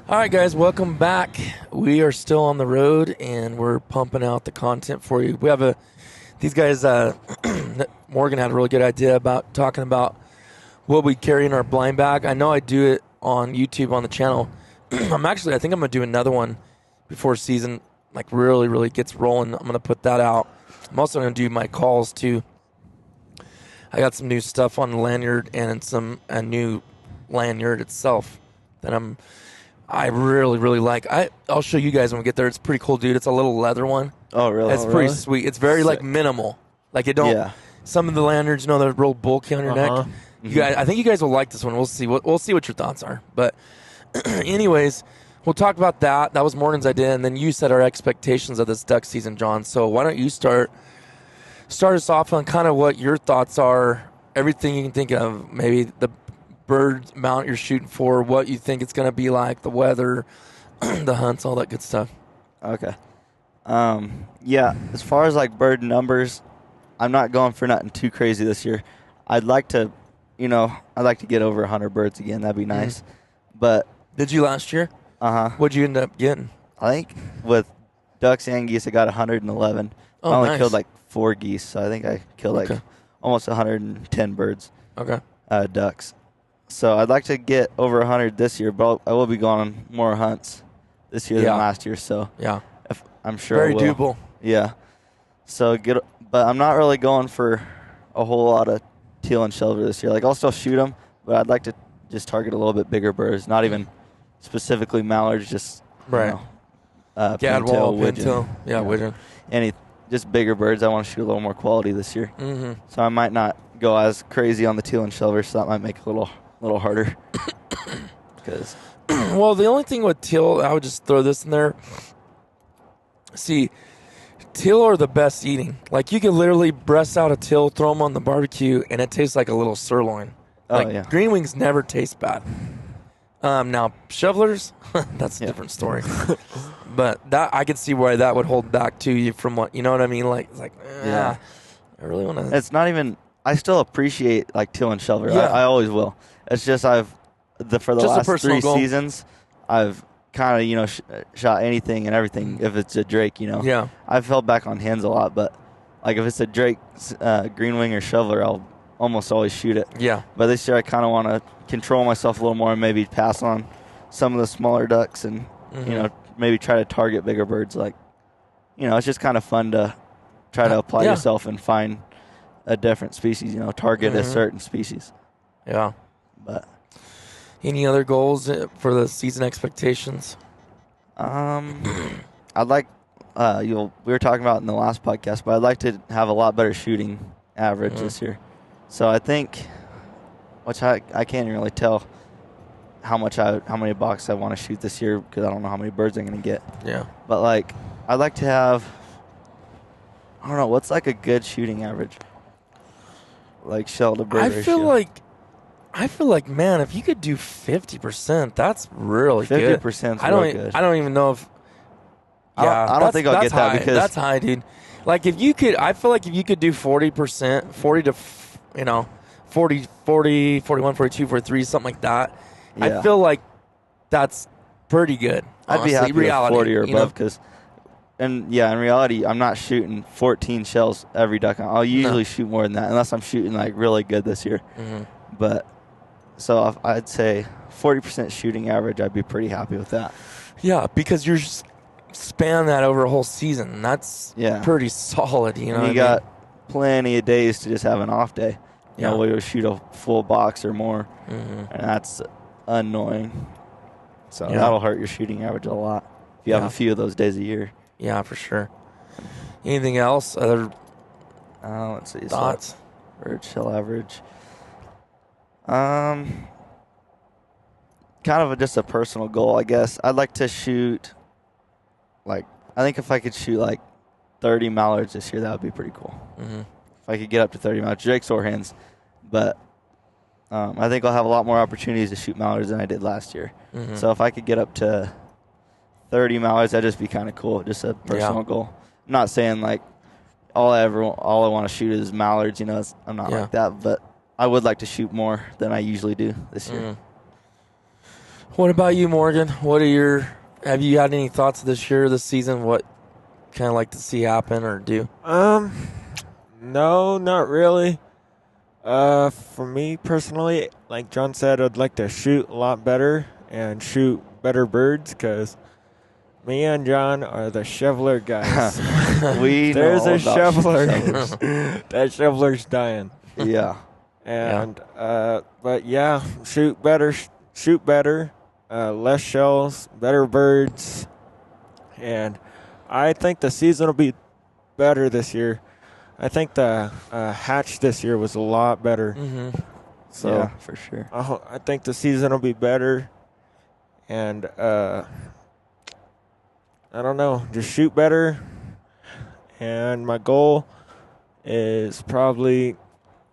All right, guys, welcome back. We are still on the road, and we're pumping out the content for you. We have these guys, Morgan had a really good idea about talking about what we carry in our blind bag. I know I do it on YouTube on the channel. I think I'm going to do another one before season really gets rolling. I'm going to put that out. I'm also going to do my calls too. I got some new stuff on the lanyard and a new lanyard itself that I really like. I'll show you guys when we get there. It's pretty cool, dude. It's a little leather one. Oh, really? It's pretty sweet. It's very minimal. It don't. Yeah. Some of the lanyards, they're real bulky on your neck. Mm-hmm. You guys, I think you guys will like this one. We'll see what your thoughts are. But anyways, we'll talk about that. That was Morgan's idea, and then you set our expectations of this duck season, John. So why don't you start us off on kind of what your thoughts are, everything you can think of, maybe the bird mount you're shooting for, what you think it's going to be like, the weather, the hunts, all that good stuff. Okay. Yeah, as far as bird numbers, I'm not going for nothing too crazy this year. I'd like to get over 100 birds again. That'd be nice. Mm-hmm. But did you last year? Uh-huh. What'd you end up getting? I think with ducks and geese, I got 111. Oh, I only nice. killed 4 geese, so I think I killed almost 110 birds. Okay. Ducks. So I'd like to get over 100 this year, but I will be going on more hunts this year than last year. So yeah, I'm sure very doable. Yeah. So but I'm not really going for a whole lot of teal and silver this year. I'll still shoot them, but I'd like to just target a little bit bigger birds, not even specifically mallards, just gadwall, pintail, widgeon, just bigger birds. I want to shoot a little more quality this year. Mm-hmm. So I might not go as crazy on the teal and silver, so that might make it a little harder. Well, the only thing with teal, I would just throw this in there. See, teal are the best eating. You could literally breast out a teal, throw them on the barbecue, and it tastes like a little sirloin. Green wings never taste bad. Now, shovelers, that's a different story. But that I could see why that would hold back to you from what, you know what I mean? I really want to. It's not even. I still appreciate teal and silver. Yeah. I always will. It's just for the last 3 seasons, I've kind of shot anything and everything if it's a drake. Yeah. I've held back on hens a lot, but if it's a drake, green wing or shoveler, I'll almost always shoot it. Yeah. But this year I kind of want to control myself a little more and maybe pass on some of the smaller ducks and maybe try to target bigger birds. It's just kind of fun to try to apply yourself and find a different species, target a certain species. Yeah. But any other goals for the season expectations? I'd like we were talking about in the last podcast, but I'd like to have a lot better shooting average this year. So I think, which I can't really tell how many boxes I want to shoot this year because I don't know how many birds I'm going to get. Yeah. But I'd like to have, I don't know, what's a good shooting average? Shell to bird ratio. I feel like, man, if you could do 50%, that's really good. 50% good. I don't even know if. Yeah, I don't think I'll get high. that because that's high, dude. If you could, I feel like if you could do 40%, 40 to, 40, 41, 42, 43, something like that. Yeah. I feel like that's pretty good. Honestly. I'd be happy with 40 or above because. And, in reality, I'm not shooting 14 shells every duck. I'll usually shoot more than that unless I'm shooting, really good this year. Mm-hmm. But, so I'd say 40% shooting average, I'd be pretty happy with that. Yeah, because you're span that over a whole season. That's pretty solid, you got plenty of days to just have an off day. You know, where you'll shoot a full box or more. Mm-hmm. And that's annoying. So that'll hurt your shooting average a lot if you have a few of those days a year. Yeah, for sure. Anything else? Other let's see. Thoughts? Bird shell average. Kind of just a personal goal, I guess. I'd like to shoot, I think if I could shoot 30 mallards this year, that would be pretty cool. Mm-hmm. If I could get up to 30 mallards, drakes or hens. But I think I'll have a lot more opportunities to shoot mallards than I did last year. Mm-hmm. So if I could get up to 30 mallards, that'd just be kind of cool. Just a personal goal. I'm not saying all I want to shoot is mallards. I'm not like that, but I would like to shoot more than I usually do this year. What about you, Morgan? Have you had any thoughts this year, this season? What kind of like to see happen or do? No, not really. For me personally, like John said, I'd like to shoot a lot better and shoot better birds because me and John are the shoveler guys. There's a shoveler. That shoveler's dying. Yeah. And but yeah, shoot better, less shells, better birds, and I think the season will be better this year. I think the hatch this year was a lot better. Mm-hmm. So yeah, for sure. I think the season will be better, and I don't know, just shoot better. And my goal is probably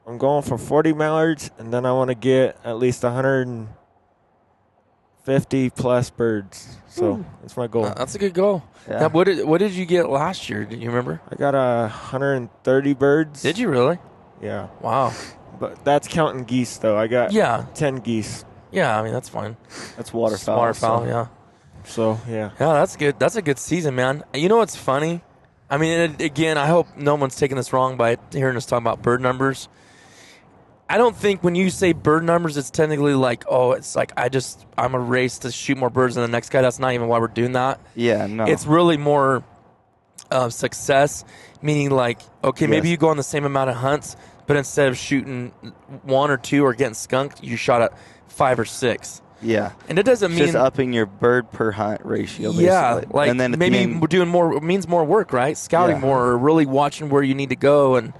I'm going for 40 mallards, and then I want to get at least 150 plus birds. So that's my goal. That's a good goal. Yeah. Now, what did you get last year? Do you remember? I got 130 birds. Did you really? Yeah. Wow. But that's counting geese, though. I got 10 geese. Yeah, I mean, that's fine. That's waterfowl. Waterfowl, yeah. So, yeah. Yeah, that's good. That's a good season, man. You know what's funny? I mean, again, I hope no one's taking this wrong by hearing us talk about bird numbers. I don't think when you say bird numbers, it's technically like, it's like I'm a race to shoot more birds than the next guy. That's not even why we're doing that. Yeah, no. It's really more success, meaning like, okay, maybe you go on the same amount of hunts, but instead of shooting 1 or 2 or getting skunked, you shot at 5 or 6. Yeah. And it doesn't mean just upping your bird per hunt ratio, basically. Yeah, like and then maybe we're doing more. It means more work, right? Scouting more, or really watching where you need to go, and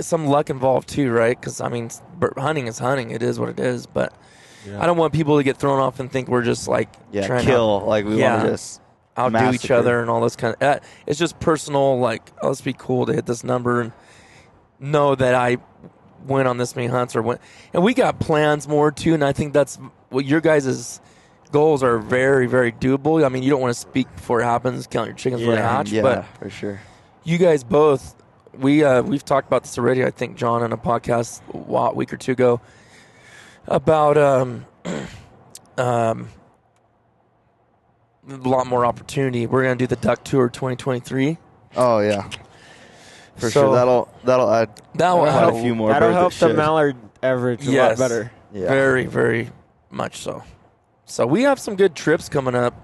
some luck involved too, right? Because I mean, hunting is hunting. It is what it is. But I don't want people to get thrown off and think we're just like trying kill. to Like we want to just outdo each other and all this kind of. It's just personal. Like, let's be cool to hit this number and know that I went on this many hunts or went. And we got plans more too, and I think that's what your guys' goals are. Very, very doable. I mean, you don't want to speak before it happens, count your chickens before they hatch. Yeah, but for sure. You guys both, we've talked about this already. I think John on a podcast a week or two ago about a lot more opportunity. We're going to do the Duck Tour 2023. Oh yeah, for sure. That'll add help a few more. That'll birds help the mallard average a lot better. Yeah. Very, very much so. So we have some good trips coming up.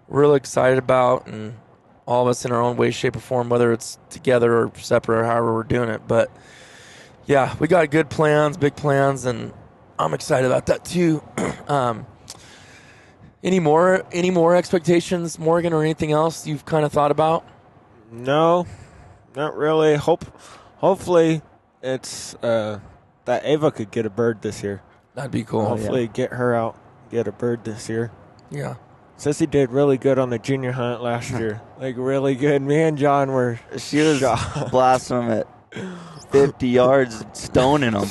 Really excited about, and all of us in our own way, shape, or form, whether it's together or separate or however we're doing it. But yeah, we got good plans, big plans, and I'm excited about that too. Any more expectations, Morgan, or anything else you've kind of thought about? No, not really. Hopefully it's that Ava could get a bird this year. That'd be cool. Hopefully get her out, get a bird this year. Yeah. Sissy did really good on the junior hunt last year. Like, really good. Me and John were She was blasting them at 50 yards, stoning them.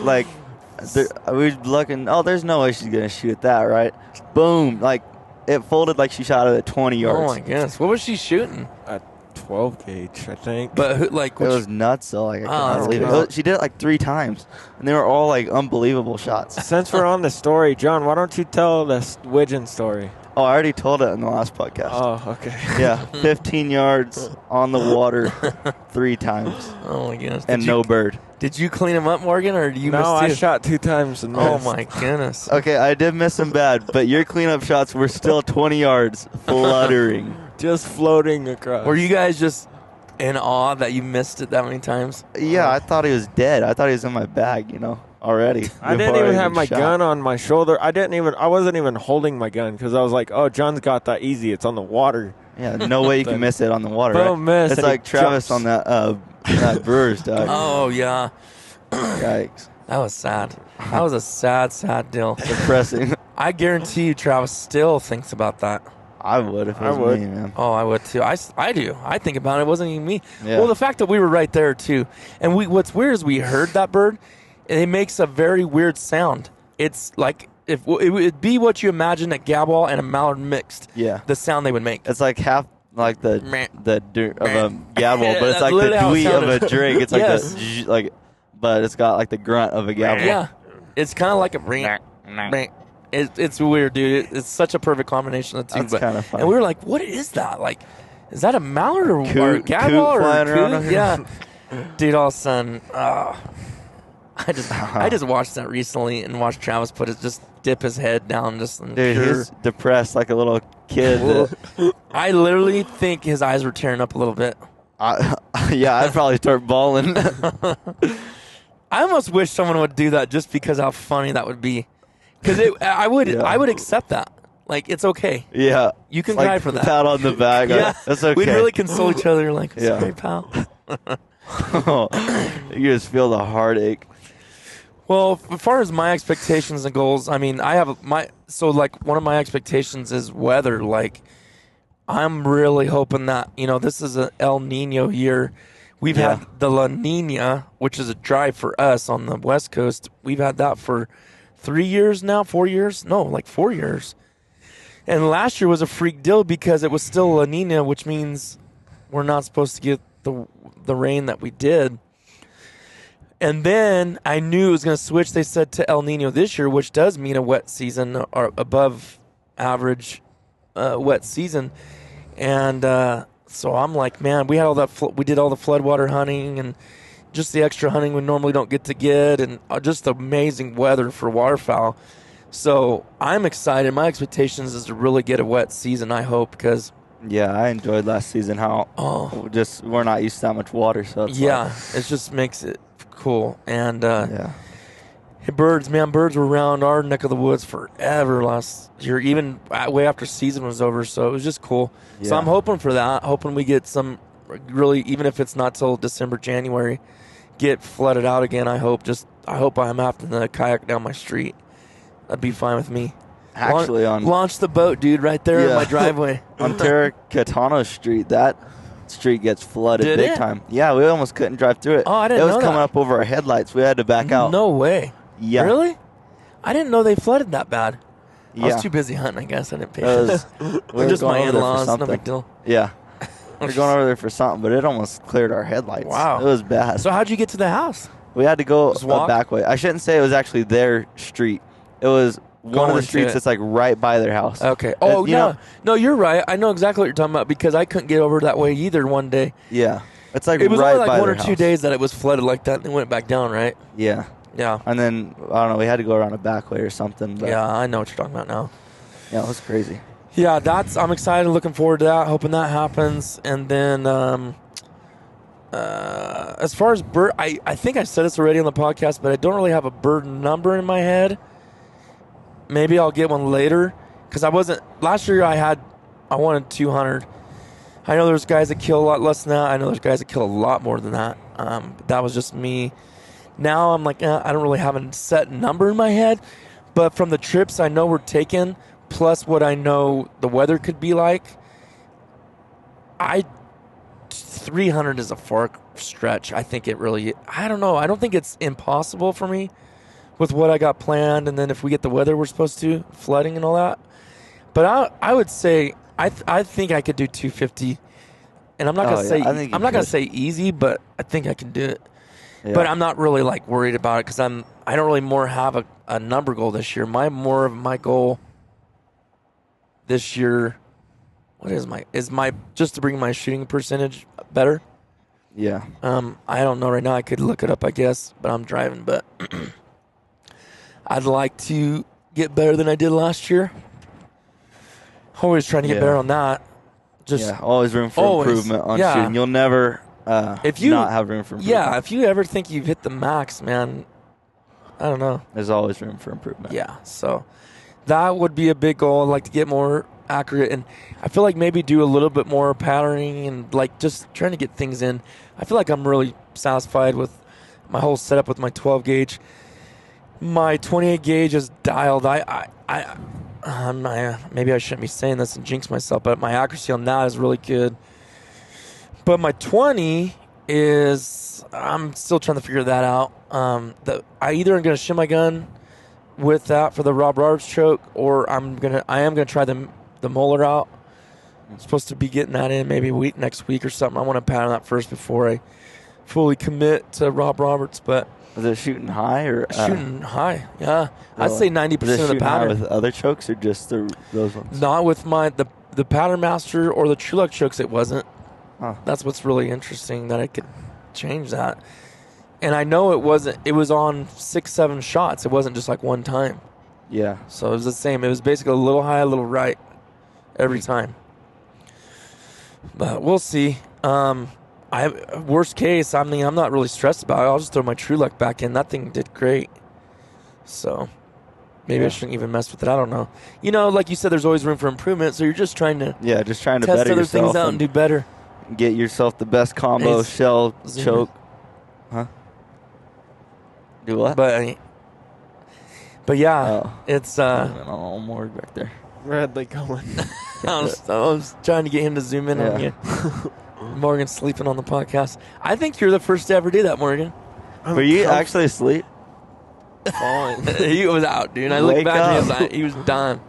Like, we were looking, there's no way she's going to shoot that, right? Boom. Like, it folded like she shot it at 20 yards. Oh, my goodness. What was she shooting? a 12 gauge, I think. But, it was nuts, though. Like, I couldn't believe it. She did it like 3 times, and they were all, like, unbelievable shots. Since we're on the story, John, why don't you tell the widgeon story? Oh, I already told it in the last podcast. Oh, okay. Yeah, 15 yards on the water 3 times. Oh, my goodness. And no bird. Did you clean them up, Morgan, or you missed No, I too? shot 2 times and missed. Oh, my goodness. Okay, I did miss them bad, but your cleanup shots were still 20 yards fluttering. Just floating across. Were you guys just in awe that you missed it that many times? Yeah, I thought he was dead. I thought he was in my bag, already. I didn't even have my gun on my shoulder. I wasn't even holding my gun because I was like, oh, John's got that easy. It's on the water. Yeah, no way you can miss it on the water. Boom, right? miss. It's like Travis jumps. on that Brewers dog. Oh, yeah. Yikes. That was sad. That was a sad, sad deal. Depressing. I guarantee you Travis still thinks about that. I would if it was me, man. Oh, I would too. I do. I think about it. It wasn't even me. Yeah. Well, the fact that we were right there too. And what's weird is we heard that bird, and it makes a very weird sound. It's like if it would be what you imagine a gabwall and a mallard mixed. Yeah. The sound they would make. It's like half like the of a gavel, but it's That's like the literally how it dwee of a sounded. drink. It's like Yes. the but it's got like the grunt of a gavel. Yeah. It's kind of like a ring. It's weird, dude. It's such a perfect combination of the two. That's kind of fun. And we were like, what is that? Like, is that a mallard or a Coot gadwall or flying a around coot? over here. Yeah. Dude, all of a sudden, I just watched that recently and watched Travis dip his head down just in Dude, pure. he's depressed like a little kid. I literally think his eyes were tearing up a little bit. Yeah, I'd probably start bawling. I almost wish someone would do that just because how funny that would be. Because I would accept that. Like, it's okay. Yeah. You can like cry for that. Pat on the back. Yeah. That's okay. We'd really console each other like, Yeah. sorry, pal. You just feel the heartache. Well, as far as my expectations and goals, I mean, one of my expectations is weather. Like, I'm really hoping that, this is an El Nino year. We've had the La Nina, which is a dry for us on the West Coast. We've had that for 3 years now, 4 years? No, like 4 years. And last year was a freak deal because it was still La Nina, which means we're not supposed to get the rain that we did. And then I knew it was going to switch, they said, to El Nino this year, which does mean a wet season or above average wet season. And so I'm like, man, we had all that. We did all the floodwater hunting and just the extra hunting we normally don't get to get, and just amazing weather for waterfowl. So I'm excited. My expectations is to really get a wet season, I hope, because Yeah, I enjoyed last season how we're not used to that much water. So it's it just makes it cool. And birds were around our neck of the woods forever last year, even way after season was over. So it was just cool. Yeah. So I'm hoping for that. Hoping we get some really, even if it's not till December, January, get flooded out again. I hope I'm having to kayak down my street. That'd be fine with me. Actually, launch the boat, dude, right there in my driveway. On Terracatano Street, that street gets flooded Did big it? time. Yeah, we almost couldn't drive through it. Oh, I didn't know It was coming that. up over our headlights. We had to back out. No way. Yeah. Really? I didn't know they flooded that bad. I Yeah. was too busy hunting, I guess. I didn't pay We attention. were Just going my over there for in-laws, no something. big deal. Yeah. We were going over there for something, but it almost cleared our headlights. Wow. It was bad. So how'd you get to the house? We had to go Just walk? a back way. I shouldn't say it was actually their street. It was one of Going the to streets it. that's like right by their house. Okay. Oh, You know- no, you're right. I know exactly what you're talking about because I couldn't get over that way either one day. Yeah. It's like It was right only by like 1 or their 2 house. days that it was flooded like that and then went back down, right? Yeah. Yeah. And then, I don't know, we had to go around a back way or something. But Yeah, I know what you're talking about now. Yeah, it was crazy. Yeah, I'm excited, looking forward to that, hoping that happens. And then as far as bird, I think I said this already on the podcast, but I don't really have a bird number in my head. Maybe I'll get one later because last year I wanted 200. I know there's guys that kill a lot less than that. I know there's guys that kill a lot more than that. That was just me. Now I'm like, I don't really have a set number in my head, but from the trips I know we're taking, plus what I know the weather could be like, 300 is a far stretch. I think I don't know. I don't think it's impossible for me with what I got planned, and then if we get the weather we're supposed to, flooding and all that. But I would say I think I could do 250, and I'm not gonna say easy, but I think I can do it. Yeah. But I'm not really like worried about it because I don't really more have a number goal this year. My goal this year, what is my just to bring my shooting percentage better. Yeah. I don't know right now. I could look it up, I guess, but I'm driving. But I'd like to get better than I did last year. Always trying to get better on that. Always room for improvement on shooting. You'll never not have room for improvement. Yeah, if you ever think you've hit the max, man, I don't know. There's always room for improvement. Yeah, so that would be a big goal. I'd like to get more accurate, and I feel like maybe do a little bit more patterning and like just trying to get things in. I feel like I'm really satisfied with my whole setup with my 12 gauge. My 28 gauge is dialed. Maybe I shouldn't be saying this and jinx myself, but my accuracy on that is really good. But my 20 is, I'm still trying to figure that out. I either am going to shim my gun with that for the Rob Roberts choke, or I am going to try the molar out. I'm supposed to be getting that in maybe next week or something. I want to pattern that first before I fully commit to Rob Roberts. But Was it shooting high or Shooting high, yeah. I'd really? say 90% Was it of the shooting high pattern. with other chokes or just those ones? Not with the Pattern Master or the True Luck chokes. It wasn't. Huh. That's what's really interesting, that I could change that. And I know it wasn't. It was on 6-7 shots. It wasn't just like one time. Yeah. So it was the same. It was basically a little high, a little right every time. But we'll see. Worst case, I mean, I'm not really stressed about it. I'll just throw my True Luck back in. That thing did great. So maybe I shouldn't even mess with it. I don't know. You know, like you said, there's always room for improvement. So you're just trying to Just trying to test better other yourself things out and do better. get yourself the best combo Hey, shell zoom choke. Huh? Do what? But yeah, it's oh, more back there. Bradley Cohen. I was trying to get him to zoom in on you. Morgan's sleeping on the podcast. I think you're the first to ever do that, Morgan. Were you actually asleep? Falling. He was out, dude. I looked Wake back up. and he was done.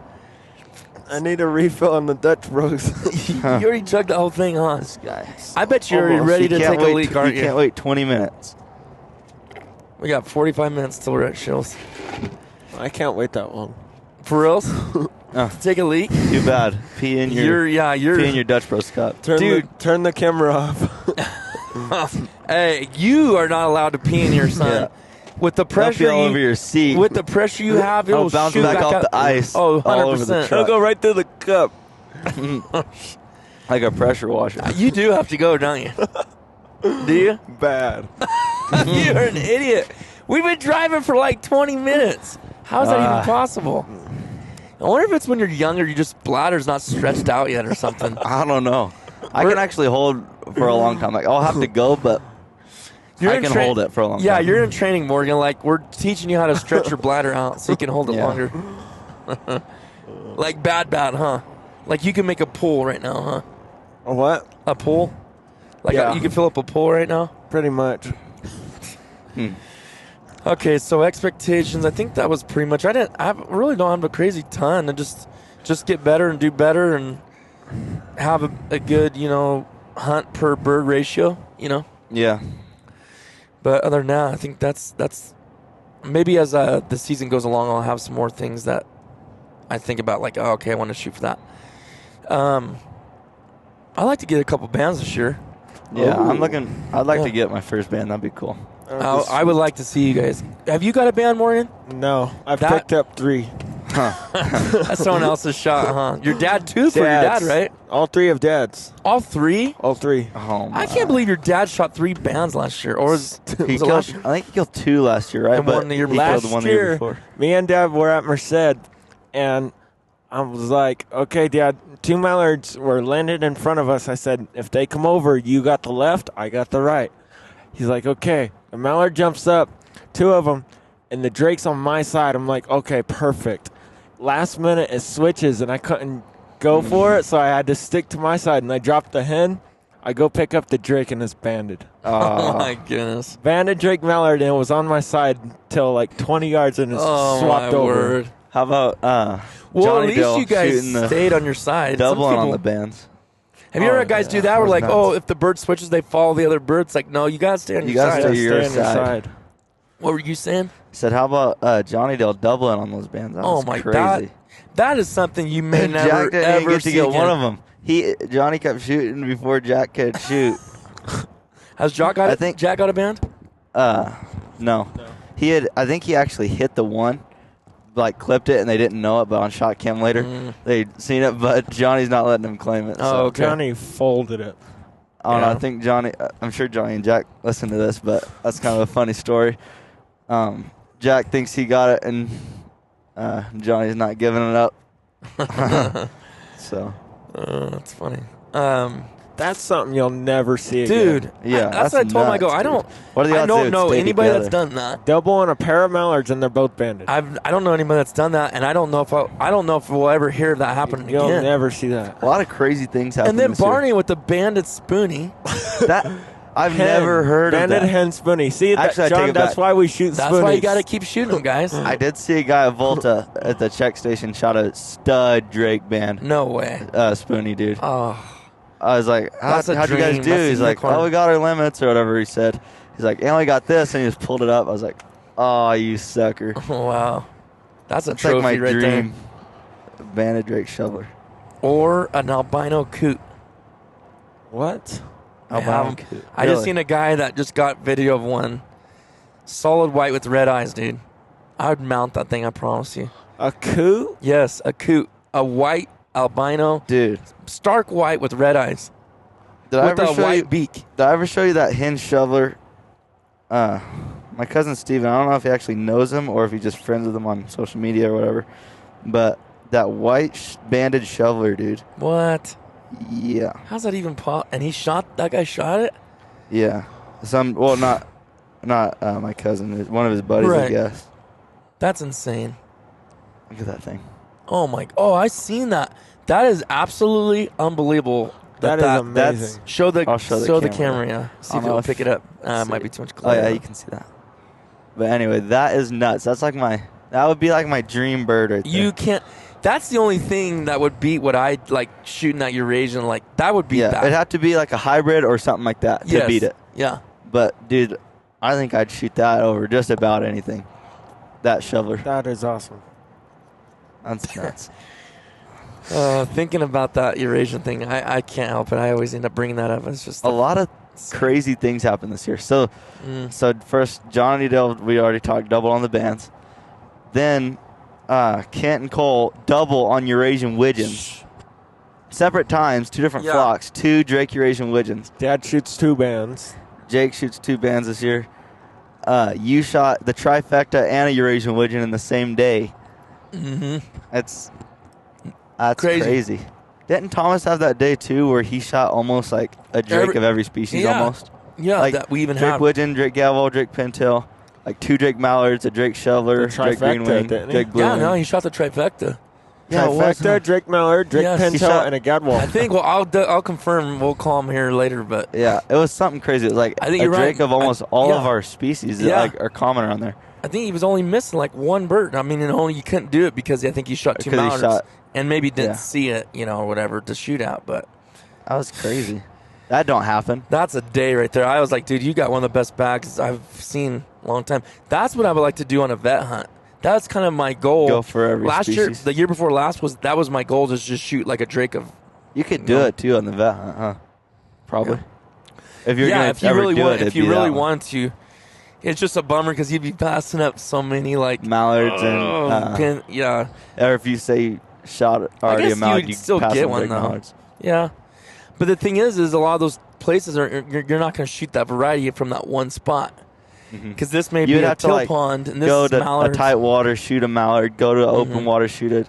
I need a refill on the Dutch Bros. You already chugged the whole thing, huh? This guy. I bet you're Almost. ready You to can't take a wait leak, aren't You you? can't wait 20 minutes. We got 45 minutes till we're at Shills. I can't wait that long. For reals? Take a leak? Too bad. Pee in your You're pee in your Dutch Bros cup. Turn the camera off. Hey, you are not allowed to pee in your son. Yeah. With the pressure all over your seat. with the pressure you have, it'll bounce shoot back off up. the ice. Oh, 100%. all over the It'll truck. go right through the cup. Like a pressure washer. You do have to go, don't you? Do you? Bad. You're an idiot. We've been driving for like 20 minutes. How is that even possible? I wonder if it's when you're younger, your just bladder's not stretched out yet or something. I don't know. I can actually hold for a long time. Like I'll have to go, but I can hold it for a long time. Yeah, you're in training, Morgan. Like we're teaching you how to stretch your bladder out so you can hold it Yeah. longer. Like bad, huh? Like you can make a pool right now, huh? A what? A pool? Like Yeah. you can fill up a pool right now? Pretty much. Okay, so expectations. I think that was pretty much. I really don't have a crazy ton. And just get better and do better and have a good, hunt per bird ratio. Yeah. But other than that, I think that's maybe as the season goes along, I'll have some more things that I think about. Like, oh, okay, I want to shoot for that. I like to get a couple bands this year. Yeah, Ooh. I'd like to get my first band. That'd be cool. I would like to see you guys. Have you got a band, Morgan? No, I've That- picked up 3. That's someone else's shot, huh? Your dad too, for your dad, Dads. right? All 3 of Dad's. All 3? All 3. Oh my. I can't believe your dad shot 3 bands last year, or was He it killed, last year? I think he killed 2 last year, right? And one the year he before. killed the one the year before. Me and Dad were at Merced, and I was like, okay, Dad, 2 mallards were landed in front of us. I said, if they come over, you got the left, I got the right. He's like, okay. The mallard jumps up, 2 of them, and the drake's on my side. I'm like, okay, perfect. Last minute, it switches, and I couldn't go for it, so I had to stick to my side, and I dropped the hen. I go pick up the drake, and it's banded. Oh my goodness! Banded drake mallard, and it was on my side till like 20 yards, and it's swapped my over. word! How about Well, Johnny at least Dale you guys shooting the stayed on your side. Some doubling on people- the bands? Have you ever had guys do that? Where was like, nuts. oh, if the bird switches, they follow the other bird. It's like, no, you gotta stay on You your gotta side. stay your Stay on your side. What were you saying? Said, how about Johnny Dale doubling on those bands? That Oh was my crazy. god, that is something you may And never Jack didn't even ever get to see get again. one of them. Johnny kept shooting before Jack could shoot. Has Jack got I it? think- Jack got a band? No. I think he actually hit the one, like clipped it, and they didn't know it, but on shot cam later, they'd seen it, but Johnny's not letting him claim it. Oh, So. okay. Johnny folded it. I don't know. Yeah. I think Johnny. I'm sure Johnny and Jack listen to this, but that's kind of a funny story. Jack thinks he got it, and Johnny's not giving it up. So, That's funny. That's something you'll never see Dude, again. yeah, that's what I told him. I go, nuts, I don't. dude. What are the I odds don't they would know stay anybody together? that's done that. Double on a pair of mallards, and they're both banded. I don't know anybody that's done that, and I don't know if we'll ever hear that happen You'll again. never see that. A lot of crazy things happen. And then this year. Barney with the banded spoonie. That I've Hen. never heard banded of that. hen spoonie. See, Actually, I take John, it that's back. why we shoot That's spoonies. why you got to keep shooting them, guys. I did see a guy at Volta at the check station shot a stud Drake band, No way. Spoonie dude. Oh, I was like, That's a how'd you guys dream. do? That's a He's like, unicorn. oh, we got our limits or whatever he said. He's like, I only got this, and he just pulled it up. I was like, oh, you sucker. Oh, wow. That's a That's trophy like my right dream there. banded drake shoveler. Or an albino coot. What? Albino coot. I just Really? seen a guy that just got video of one. Solid white with red eyes, dude. I would mount that thing, I promise you. A coot? Yes, a coot. A white albino. Dude. Stark white with red eyes. Did I With ever a show white you? beak. Did I ever show you that hinge shoveler? My cousin Steven, I don't know if he actually knows him or if he just friends with him on social media or whatever, but that white banded shoveler, dude. What? Yeah. How's that even pop? And that guy shot it? Yeah. Not my cousin. One of his buddies, I Right. guess. That's insane. Look at that thing. I seen that. That is absolutely unbelievable. That is amazing. I'll show the camera. camera. Yeah. See I if don't know it'll if- pick it up. It might be too much glare. Oh, yeah, you can see that. But anyway, that is nuts. That would be like my dream bird right there. You can't. That's the only thing that would beat what I like shooting at Eurasian. Like that would beat Yeah, that. it'd have to be like a hybrid or something like that to Yes. beat it. Yeah. But, dude, I think I'd shoot that over just about anything. That shoveler. That is awesome. That's nuts. Thinking about that Eurasian thing, I can't help it. I always end up bringing that up. It's just A lot of crazy things happened this year. So first, John and Edel, we already talked double on the bands. Then Kent and Cole double on Eurasian widgeons. Separate times, 2 different flocks, 2 Drake Eurasian widgeons. Dad shoots 2 bands. Jake shoots 2 bands this year. You shot the trifecta and a Eurasian widgeon in the same day. Mm-hmm. That's Crazy. crazy. Didn't Thomas have that day too where he shot almost like a drake of every species almost? Yeah, like that we even Drake have. widgeon, Drake gavel, Drake pintail, like 2 Drake mallards, a Drake shoveler, The Drake green trifecta, wing, didn't he? Drake blue Yeah, wing. no, he shot the trifecta. Yeah, it was, huh? Trifecta, Drake Mallard, Drake Yes. He Pintail, shot- and a Gadwall. I think. Well, I'll confirm. We'll call him here later. But Yeah, it was something crazy. It was like I think a you're right. drake of almost all of our species that Yeah. like are common around there. I think he was only missing like one bird. I mean, and only you couldn't do it because I think he shot 2 Because he mallards shot- and maybe didn't yeah. see it, or whatever to shoot at. But That was crazy. That don't happen. that's a day right there. I was like, dude, you got one of the best bags I've seen in a long time. That's what I would like to do on a vet hunt. That's kind of my goal. Go for every last species. year, the year before last that was my goal, to just shoot like a drake of. You could do it too on the vet hunt, huh? Probably. If you're gonna If you ever really do want, it, it'd if you be that really one. want to, it's just a bummer because you'd be passing up so many like mallards and or if you say you shot already a guess mallard, you'd you still pass get on one, Drake though. mallards. Yeah, but the thing is a lot of those places you're not going to shoot that variety from that one spot because this may You'd be a have to, teal like, pond and this Go is to mallards. a tight water, shoot a mallard. Go to open water, shoot a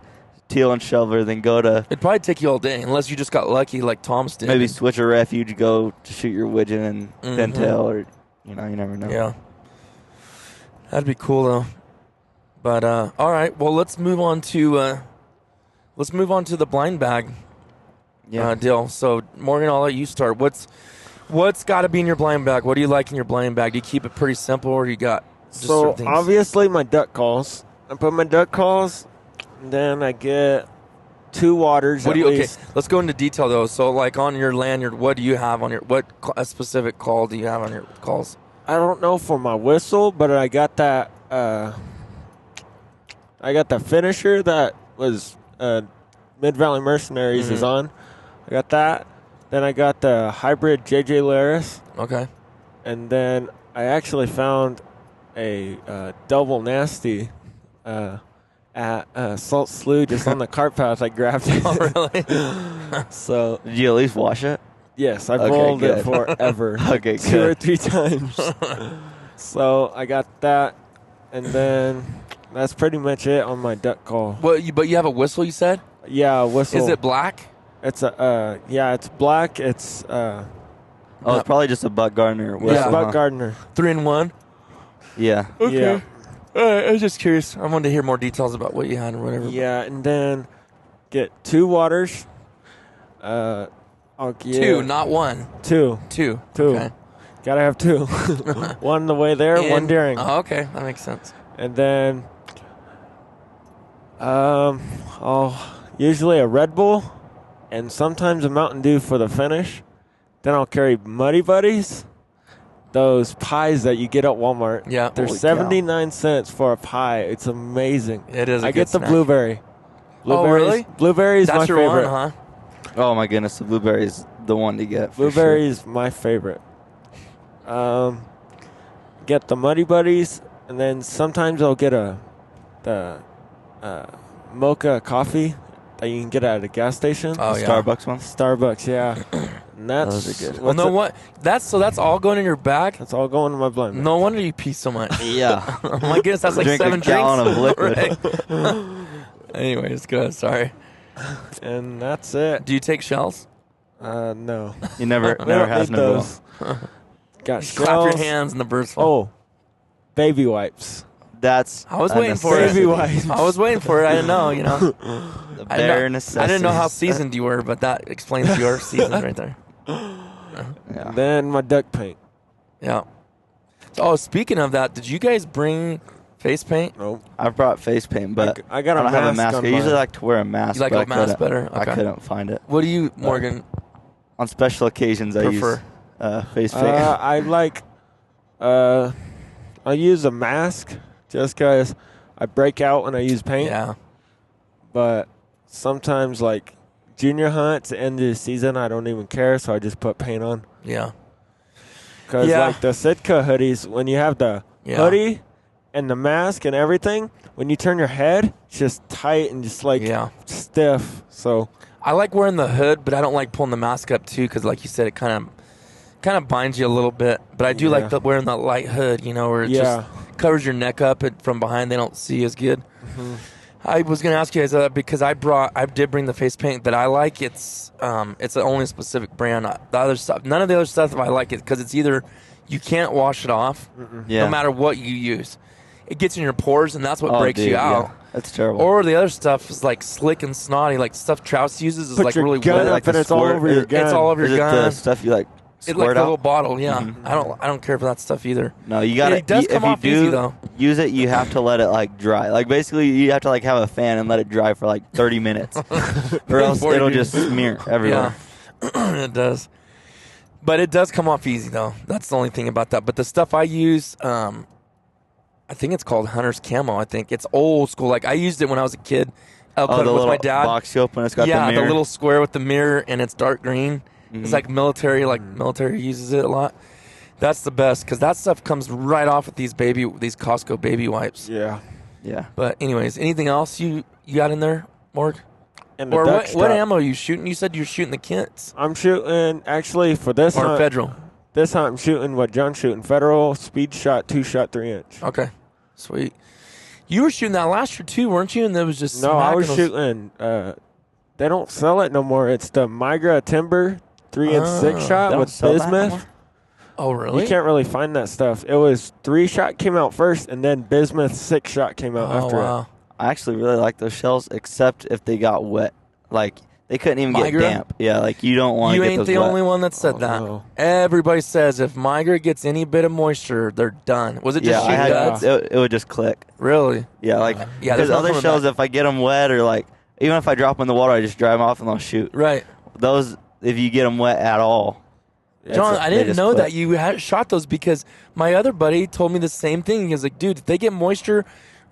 teal and shoveler. Then go to It'd probably take you all day unless you just got lucky like Thomas did. maybe switch a refuge. Go to shoot your widgeon and pintail, or you never know. Yeah, that'd be cool though. But all right, well let's move on to the blind bag deal. So Morgan, I'll let you start. What's got to be in your blind bag? What do you like in your blind bag? Do you keep it pretty simple, or do you got just So certain things? obviously my duck calls. I put my duck calls, then I get 2 waters. Okay, least. let's go into detail though. So like on your lanyard, what do you have on your a specific call do you have on your calls? I don't know for my whistle, but I got that. I got the finisher that was Mid Valley Mercenaries is on. I got that. Then I got the hybrid JJ Laris, Okay. and then I actually found a double nasty at Salt Slough just on the cart path. I grabbed it. Oh, really? So Did you at least wash it? yes, I Okay, bowled it good. forever. Okay, 2 or good. 3 times. So I got that, and then that's pretty much it on my duck call. But you have a whistle, you said? Yeah, whistle. Is it black? It's it's black. It's Oh, it's probably just a Buck Gardner whistle. yeah, Buck huh? Gardner. 3-in-1? Yeah. Yeah, All right, I was just curious. I wanted to hear more details about what you had or whatever. yeah, and then get 2 waters. I'll get 2, not 1. 2. 2. 2. Okay. Gotta have 2. One on the way there, one during. Oh, okay, that makes sense. And then I'll usually a Red Bull and sometimes a Mountain Dew for the finish. Then I'll carry Muddy Buddies. those pies that you get at Walmart. Yeah. They're Holy 79 cents for a pie. It's amazing. It is. I get the snack. blueberry. Oh, really? Blueberry is my That's your favorite. one, huh? Oh my goodness, the blueberry is the one to get. Blueberry is my favorite. Get the Muddy Buddies, and then sometimes I'll get the mocha coffee that you can get at a gas station. Oh, yeah. Starbucks one. Starbucks, yeah. And that's Those are good. Well, no, what? That's all going in your bag? That's all going in my blender. No wonder you pee so much. Yeah. Oh, my goodness, that's like Drink 7 a gallon drinks. of liquid. Right. Anyways, go ahead. Sorry. And that's it. Do you take shells? No. You never We never don't has need no those. Got Clap your shells. hands and the birds Oh, fall. baby wipes. That's I was a waiting for it. Baby necessity. wipes. I was waiting for it. I didn't know, you know. The I bare didn't necessities. know, I didn't know how seasoned you were, but that explains your seasons right there. Yeah. Then my duck paint. Yeah. Oh, speaking of that, did you guys bring face paint? Nope. I've brought face paint, but I got I a don't have a mask mask. on I usually mine. like to wear a mask. You like but a mask I couldn't- better? Okay. I couldn't find it. What do you, Morgan, On special occasions, I prefer? use face paint. I like. I use a mask just because I break out when I use paint. Yeah. But sometimes, like junior hunts, end of the season, I don't even care, so I just put paint on. Yeah. Because Yeah. like the Sitka hoodies, when you have the Yeah. hoodie and the mask and everything, when you turn your head, it's just tight and just like Yeah. stiff. So I like wearing the hood, but I don't like pulling the mask up too, because like you said, it kind of binds you a little bit. But I do Yeah. like wearing the light hood, you know, where it just covers your neck up and from behind. They don't see as good. Mhm. I was going to ask you guys because I did bring the face paint that I like. It's only a specific brand. The other stuff, none of the other stuff I like it because it's either you can't wash it off, Yeah. no matter what you use. It gets in your pores, and that's what Oh, breaks dude, you out. yeah. That's terrible. Or the other stuff is like slick and snotty, like stuff Trouse uses is Put like your really gun wet. up like and the it's all squirt- over your gun. It's all over Is your it the gun. stuff you like It squirt like a out? little bottle, yeah. Mhm. I don't care for that stuff either. No, you gotta. It does if come you off do easy, though. use it, you have to let it like dry. Like basically, you have to like have a fan and let it dry for like 30 minutes, or else Before you it'll do. just smear everywhere. Yeah, it does. But it does come off easy, though. That's the only thing about that. But the stuff I use, I think it's called Hunter's Camo. I think it's old school. Like I used it when I was a kid. Oh, the with little my dad. box you open, it's got Yeah, the mirror. little square with the mirror, and it's dark green. It's Mhm. like military. Like military uses it a lot. That's the best because that stuff comes right off with these Costco baby wipes. Yeah. Yeah. But anyways, anything else you got in there, Morg? And the Or duck what strap. ammo are you shooting? You said you're shooting the Kents I'm shooting actually for this or hunt. Federal. This hunt I'm shooting what John's shooting. Federal speed shot 2-shot 3-inch. Okay, sweet. You were shooting that last year too, weren't you? And there was just No, I was smacking those- shooting. They don't sell it no more. It's the Migra Timber 3-inch Oh. 6-shot They don't with sell that bismuth. anymore? Oh, really? You can't really find that stuff. It was 3-shot came out first, and then bismuth 6-shot came out Oh, after wow. I actually really like those shells, except if they got wet. Like they couldn't even Migra? get damp. Yeah, like you don't want to You get ain't those the wet. only one that said Oh, that. no. Everybody says if Migra gets any bit of moisture, they're done. Was it Yeah, just I shooting had, duds? it would just click. Really? Yeah, like Yeah, there's there's no other coming shells. back. If I get them wet or like even if I drop them in the water, I just dry them off and they'll shoot. Right. Those if you get them wet at all. John, I didn't just know click. that you had shot those because my other buddy told me the same thing. He was like, dude, if they get moisture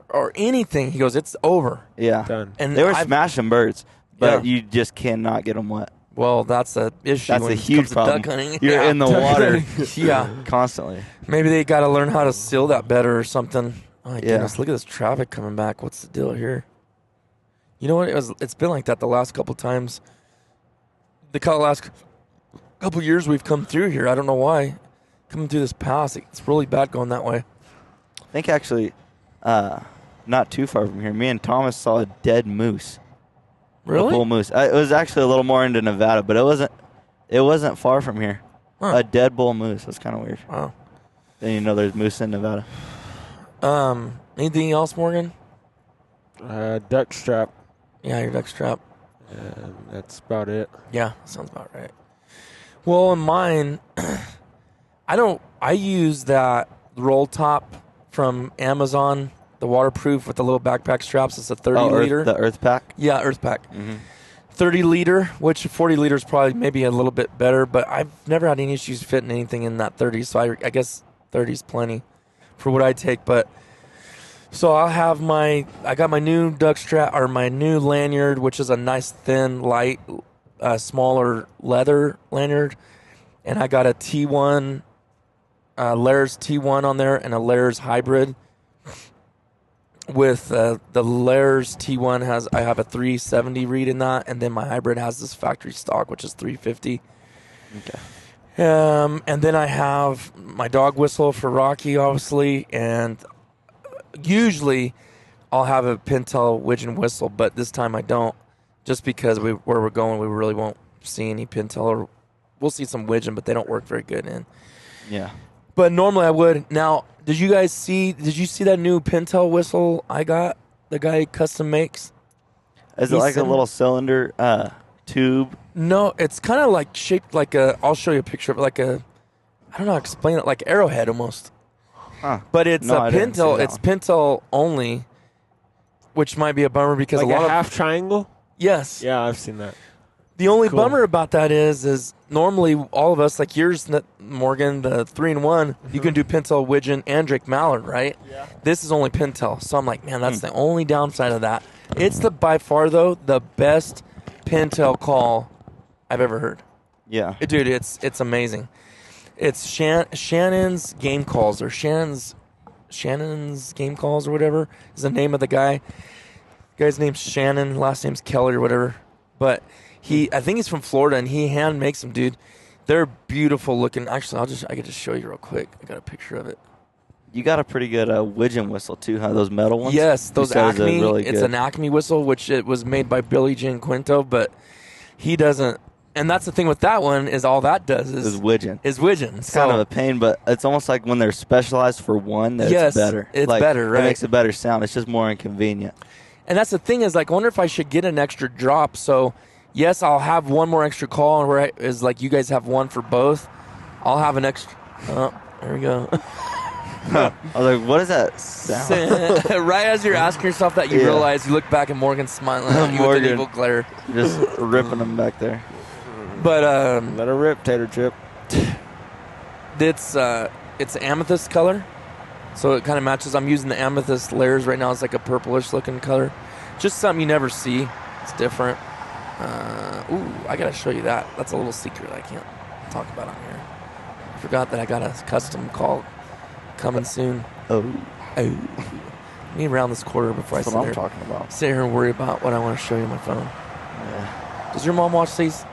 or anything, he goes, it's over. Yeah, Done. And they were I've- smashing birds, but Yeah. you just cannot get them wet. Well, that's a issue That's when a it huge comes to problem. duck hunting. You're Yeah. in the water Yeah. constantly. Maybe they got to learn how to seal that better or something. Oh, my Yeah. goodness, look at this traffic coming back. What's the deal here? You know what? It's been like that the last couple times. Last couple years we've come through here. I don't know why. Coming through this pass, it's really bad going that way. I think actually, not too far from here, me and Thomas saw a dead moose. A Really? bull moose. It was actually a little more into Nevada, but it wasn't far from here. Huh. A dead bull moose. That's kind of weird. Wow. Then you know there's moose in Nevada. Anything else, Morgan? Duck strap. Yeah, your duck strap. And that's about it. Yeah, sounds about right. Well, in mine, I use that roll top from Amazon, the waterproof with the little backpack straps. It's a 30 liter. The Earth Pack. Yeah, Earth Pack. Mm-hmm. 30 liter, which 40 liter is probably maybe a little bit better, but I've never had any issues fitting anything in that 30, so I guess 30 is plenty for what I take. But so I got my new duck strap, or my new lanyard, which is a nice thin, light, smaller leather lanyard, and I got a T1, Lair's T1 on there, and a Lair's hybrid. With the Lair's T1 I have a 370 read in that, and then my hybrid has this factory stock, which is 350. Okay. And then I have my dog whistle for Rocky, obviously, and usually I'll have a Pintail widgeon whistle, but this time I don't, just because where we're going, we really won't see any Pintail, or we'll see some widgeon, but they don't work very good in. Yeah. But normally I would. Now, did you see that new Pintail whistle I got? The guy custom makes? Is it like a little cylinder tube? No, it's kind of like shaped like I'll show you a picture of it, like I don't know how to explain it, like Arrowhead almost. Huh. But it's No, a Pintail. It's Pintail only, which might be a bummer because Like a lot a of half triangle? yes. Yeah, I've seen that. The only Cool. bummer about that is normally all of us, like yours, Morgan, the 3-in-1, you can do Pintail, widgeon, and Drake Mallard, right? Yeah. This is only Pintail, so I'm like, man, that's the only downside of that. It's by far though the best Pintail call I've ever heard. Yeah. Dude, it's amazing. It's Shannon's Game Calls, or Shannon's Game Calls, or whatever is the name of the guy. The guy's name's Shannon, last name's Kelly or whatever. But I think he's from Florida, and he hand makes them, dude. They're beautiful looking. Actually, I could just show you real quick. I got a picture of it. You got a pretty good widgeon whistle too, huh? Those metal ones. Yes, those Acme. Really it's an Acme whistle, which it was made by Billy Jean Quinto, but he doesn't. And that's the thing with that one is all that does is widgeon. It's kind of a pain, but it's almost like when they're specialized for one, that yes, it's better. It's better, right? It makes a better sound. It's just more inconvenient. And that's the thing is, like, I wonder if I should get an extra drop. So, yes, I'll have one more extra call, and where is like you guys have one for both. I'll have an extra. Oh, there we go. I was like, what is that sound? Right as you're asking yourself that, you realize you look back at Morgan smiling at you with an evil glare. Just ripping them back there. But Let her rip, Tater Chip. it's amethyst color, so it kind of matches. I'm using the amethyst layers right now. It's like a purplish looking color, just something you never see. It's different. I gotta show you that. That's a little secret I can't talk about on here. I forgot that I got a custom call coming soon. Oh, Me around this corner before that's I what I'm talking about. sit here and worry about what I want to show you on my phone. Yeah. Does your mom watch these?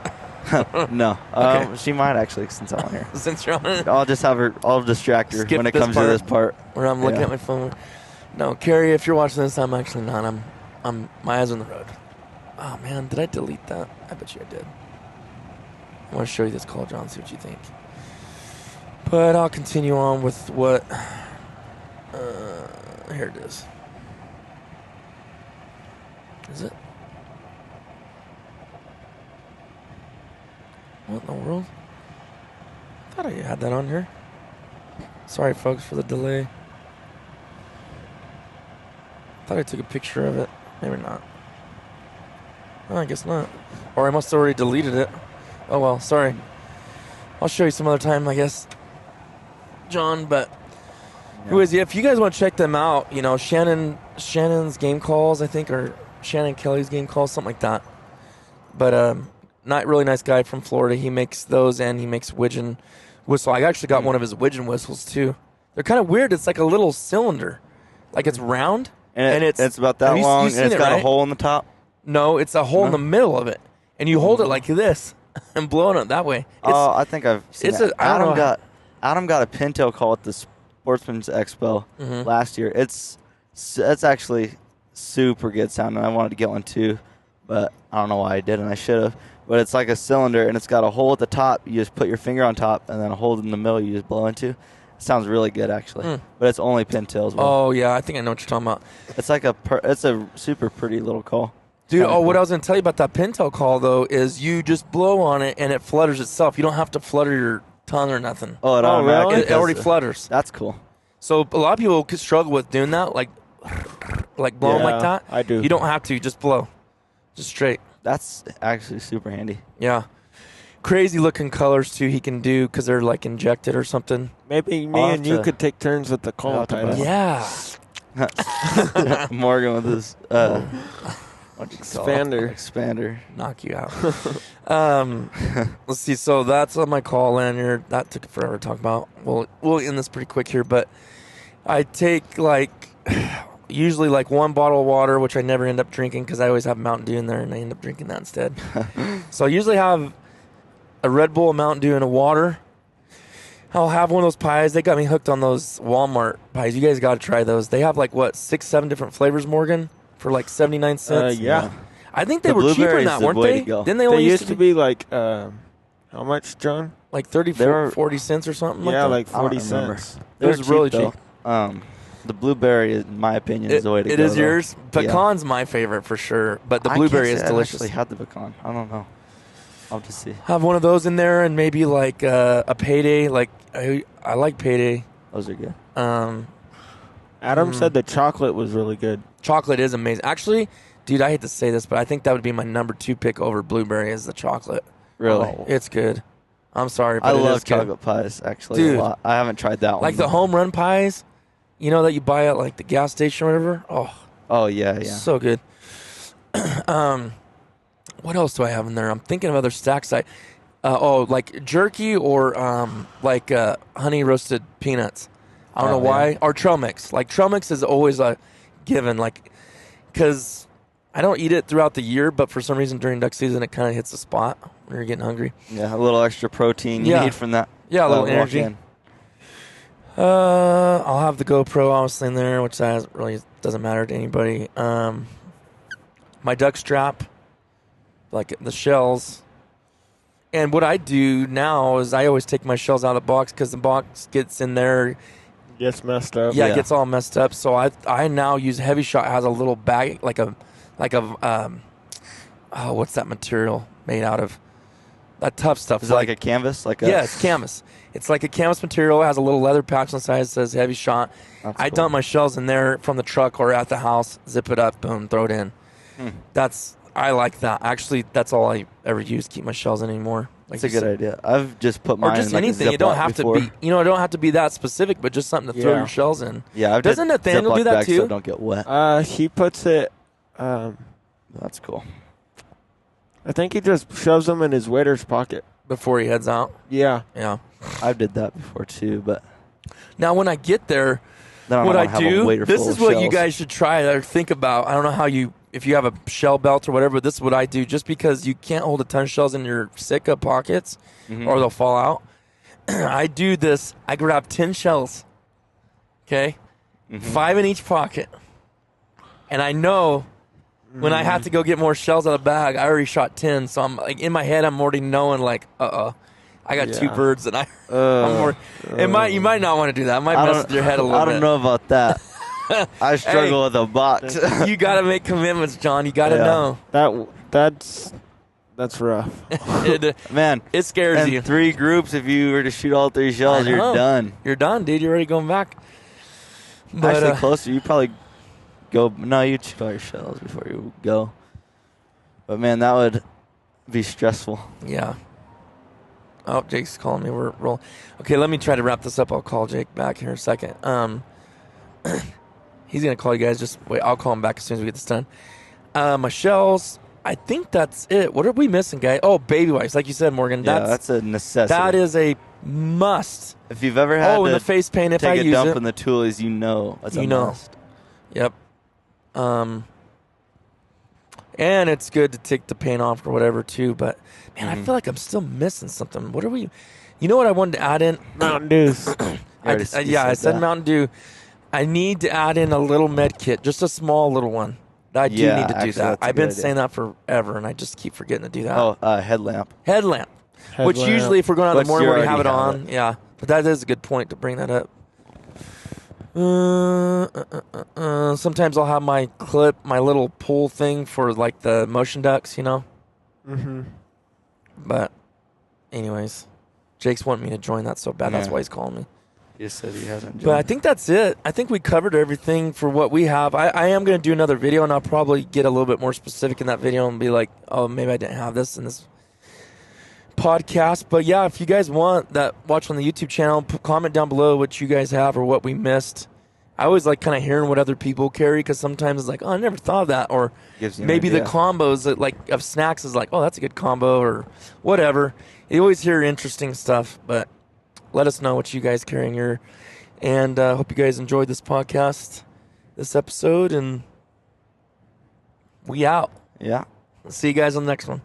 No. Okay. She might actually, since I'm on here. Since you're on it, I'll just have her. I'll distract her Skip when it this comes part. to this part. where I'm looking at my phone. No, Carrie, if you're watching this, I'm actually not. I'm my eyes on the road. Oh man, did I delete that? I bet you I did. I want to show you this call, John. See what you think. But I'll continue on with what. Here it is. Is it? What in the world? I thought I had that on here. Sorry, folks, for the delay. Thought I took a picture of it. Maybe not. Oh, I guess not. Or I must have already deleted it. Oh well, sorry. I'll show you some other time, I guess, John. But who is he? If you guys want to check them out, you know, Shannon's Game Calls, I think, or Shannon Kelly's Game Calls, something like that. But not really nice guy from Florida. He makes those, and he makes widgeon whistle. I actually got one of his widgeon whistles too. They're kind of weird. It's like a little cylinder, like it's round, and it's about that long, and it's got a hole in the top. No, it's a hole in the middle of it, and you hold it like this and blow it that way. Oh, I think I've seen it. Adam got a Pintail call at the Sportsman's Expo last year. It's actually super good sound, and I wanted to get one too, but I don't know why I didn't. I should have. But it's like a cylinder, and it's got a hole at the top. You just put your finger on top, and then a hole in the middle you just blow into. It sounds really good, actually. But it's only Pintail as well. Oh, yeah, I think I know what you're talking about. It's like it's a super pretty little call. Dude, what I was going to tell you about that Pintail call, though, is you just blow on it, and it flutters itself. You don't have to flutter your tongue or nothing. Oh, it automatically It already flutters. That's cool. So a lot of people could struggle with doing that, like blowing like that. I do. You don't have to. Just blow. Just straight. That's actually super handy. Yeah. Crazy looking colors too he can do because they're like injected or something. Maybe me I'll and you have to- could take turns with the call I'll have to title. buy Yeah. Morgan with his what you call it? Expander. Expander. Knock you out. Let's see. So that's on my call lanyard. That took forever to talk about. We'll end this pretty quick here, but I take usually one bottle of water, which I never end up drinking because I always have Mountain Dew in there, and I end up drinking that instead. So I usually have a Red Bull, a Mountain Dew, and a water. I'll have one of those pies. They got me hooked on those Walmart pies. You guys got to try those. They have 6, 7 different flavors, Morgan, for 79 cents. Yeah. I think they The were cheaper than blueberry's that, the weren't way they? to go. Didn't they They only used to be how much, John? 30, They were- 40 cents or something Yeah, like that? 40 I don't remember. cents. It was really though. cheap. The blueberry, in my opinion, is the way to go. It is though. yours. Yeah. Pecan's my favorite for sure, but the I blueberry can't is say I've delicious. actually had the pecan. I don't know. I'll have to see. Have one of those in there and maybe a payday. I like payday. Those are good. Adam said the chocolate was really good. Chocolate is amazing. Actually, dude, I hate to say this, but I think that would be my number 2 pick over blueberry is the chocolate. Really? Oh, it's good. I'm sorry, but I it love is good. chocolate pies, actually, Dude. a lot. I haven't tried that one. Like the home run pies, that you buy at the gas station or whatever. Oh, yeah. So good. What else do I have in there? I'm thinking of other stacks. Like jerky or honey roasted peanuts. I don't know why. Yeah. Or trail mix. Trail mix is always a given. Because I don't eat it throughout the year, but for some reason during duck season it kind of hits the spot when you're getting hungry. Yeah, a little extra protein you need from that. Yeah, a little walk energy. in. I'll have the GoPro obviously in there, which really doesn't matter to anybody. My duck strap, the shells. And what I do now is I always take my shells out of the box because the box gets in there. Gets messed up. Yeah, it gets all messed up. So I now use Heavy Shot. It has a little bag, what's that material made out of? That tough stuff. Is it like a canvas? Yeah, it's canvas. It's like a canvas material. It has a little leather patch on the side that says Heavy Shot. That's I cool. dump my shells in there from the truck or at the house, zip it up, boom, throw it in. I like that. Actually, that's all I ever use to keep my shells in anymore. That's a good idea. I've just put mine Or just in anything. a It don't Ziploc have before. to be. It don't have to be that specific, but just something to throw Yeah. your shells in. Yeah, I've Doesn't did Nathaniel Ziploc do that bags too? So it don't get wet. He puts it. That's cool. I think he just shoves them in his waiter's pocket. Before he heads out. Yeah. Yeah. I did that before too, but Now, when I get there, then what don't I wanna have a do, waiter this full is of what you shells. guys should try or think about. I don't know if you have a shell belt or whatever, but this is what I do. Just because you can't hold a ton of shells in your Sitka pockets or they'll fall out, I do this. I grab 10 shells, okay? 5 in each pocket. And I know when I have to go get more shells out of the bag, I already shot 10. So I'm in my head, I'm already knowing I got 2 birds and you might not want to do that. It might mess with your head a little bit. I don't know about that. I struggle with a box. You got to make commitments, John. You got to know. That's rough. Man, It scares in you. 3 groups, if you were to shoot all 3 shells, I you're know. done. You're done, dude. You're already going back. But, Actually, closer. You probably go. No, you'd shoot all your shells before you go. But man, that would be stressful. Yeah. Oh, Jake's calling me. We're rolling. Okay, let me try to wrap this up. I'll call Jake back here in a second. He's going to call you guys. Just wait. I'll call him back as soon as we get this done. My shells. I think that's it. What are we missing, guys? Oh, baby wipes. Like you said, Morgan. Yeah, that's a necessity. That is a must. If you've ever had and to the face paint if I take a use dump it. in the toolies, you know that's a must. Yep. And it's good to take the paint off or whatever too. But man, I feel like I'm still missing something. What are we? You know what I wanted to add in? Mountain Dews. I said Mountain Dew. I need to add in a little med kit, just a small little one. I do need to do that. I've been saying that forever, and I just keep forgetting to do that. Oh, headlamp. Headlamp. Which usually, if we're going out in the morning, we have it already on. Yeah, but that is a good point to bring that up. Sometimes I'll have my little pull thing for like the motion ducks, But anyways, Jake's wanting me to join that so bad. That's why he's calling me. You said he hasn't. But I think that's it. I think we covered everything for what we have. I am going to do another video, and I'll probably get a little bit more specific in that video and be like, oh, maybe I didn't have this in this podcast. But yeah, if you guys want that, watch on the YouTube channel, comment down below what you guys have or what we missed. I always like kind of hearing what other people carry, because sometimes it's like, oh, I never thought of that. Or maybe the combos that, like, of snacks is like, oh, that's a good combo, or whatever. You always hear interesting stuff, but let us know what you guys carry in your. And hope you guys enjoyed this podcast, this episode, and we out. Yeah. See you guys on the next one.